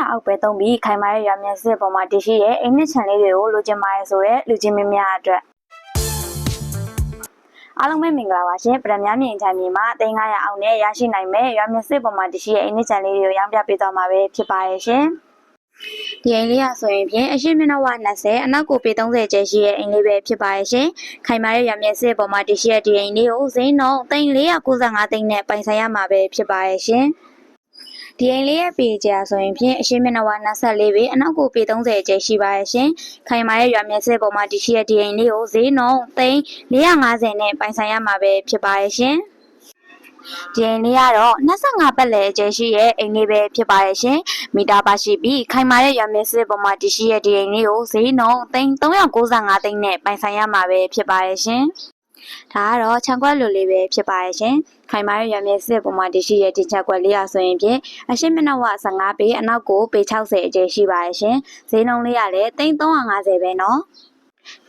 အောက်ပဲသုံးပြီးခိုင်မာတဲ့ရွာမြက်စစ်ပေါ်မှာတရှိရဲ့အိမ်နှစ်ချန်လေးတွေကိုလိုချင်ပါတယ်ဆိုတဲ့လူချင်းမင်းများအတွက်အားလုံးပဲမင်္ဂလာပါရှင်ပရမများမြင့်ချမ်းမြေမှာ300အောင်နဲ့ရရှိနိုင်မယ်ရွာမြက်စစ်ပေါ်မှာတရှိရဲ့အိမ်နှစ်ချန်လေးတွေကိုရောင်းပြပေးသွားမှာပဲဖြစ်ပါရဲ့ရှင်ဒီအိမ်လေးရဆိုရင်ဖြင့်အရှိမျက်နှာဝ20အနောက်ကိုပေ30ကျဲရှိရဲ့အိမ်လေးပဲဖြစ်ပါရဲ့ရှင်ခိုင်မာတဲ့ရွာမြက်စစ်ပေါ်မှာတရှိရဲ့ဒီအိမ်လေးကိုဈေးနှုန်း495သိန်းနဲ့ပိုင်ဆိုင်ရမှာပဲဖြစ်ပါရဲ့ရှင်ဒီအိမ်လေးရဲ့ပေကြာဆိုရင်ဖြင့်အရှိမျက်နှာဝ24ပေအနောက်ကိုပေ30ကျဲရှိပါရဲ့ရှင်ခိုင်မာရဲ့ရွာမြက်စစ်ပေါ်မှာတရှိရဲ့ဒီအိမ်လေးကိုဈေးနှုန်း450နဲ့ပိုင်ဆိုင်ရမှာပဲဖြစ်ပါရဲ့ရှင်ဒီအိမ်လေးကတော့25ပတ်လည်အကျယ်ရှိရဲ့အိမ်လေးပဲဖြစ်ပါရဲ့ရှင်မီတာပါရှိပြီးခိုင်မာတဲ့ရွာမြက်စစ်ပေါ်မှာတရှိရဲ့ဒီအိမ်လေးကိုဈေးနှုန်း395သိန်းနဲ့ပိုင်ဆိုင်ရမှာပဲဖြစ်ပါရဲ့ရှင်ဒါကတော့ခြံခွက်လိုလေးပဲဖြစ်ပါရဲ့ရှင်ခိုင်မာရဲ့ရွာမြက်စစ်ပေါ်မှာတရှိရဲ့ဒီခြံခွက်လေးရဆိုရင်ဖြင့်အရှိမျက်နှာဝ15ပေအနောက်ကိုပေ60အကျယ်ရှိပါရဲ့ရှင်ဈေးနှုန်းလေးရလည်း350ပဲနော်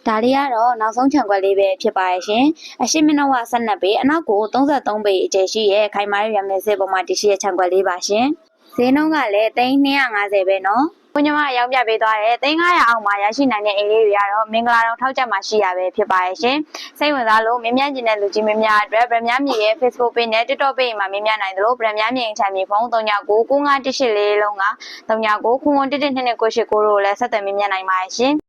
ဒါလေးကတော့နောက်ဆုံးခြံခွက်လေးပဲဖြစ်ပါရဲ့ရှင်အရှိမျက်နှာဝ12ပေအနောက်ကို33ပေအကျယ်ရှိရဲ့ခိုင်မာရဲ့ရွာမြက်စစ်ပေါ်မှာတရှိရဲ့ခြံခွက်လေးပါရှင်ဈေးနှုန်းကလည်း350ပဲနော်ကိုညီမရောင်းပြပေးသွားတဲ့300အောင်မှာရရှိနိုင်တဲ့အိမ်လေးတွေကတော့မင်္ဂလာတောင်ထောက်ချက်မှာရှိရပဲဖြစ်ပါရဲ့ရှင်စိတ်ဝင်စားလို့မင်းမြကျင်တဲ့လူကြီးမင်းများအတွက်ဗရမများမြေရဲ့ Facebook page နဲ့ TikTok page မှာမင်းများနိုင်သလိုဗရမများမြေအချမ်းမြေဖုန်း39959184လုံးက3991112298ကိုတို့လည်းဆက်သွယ်မင်းများနိုင်ပါရဲ့ရှင်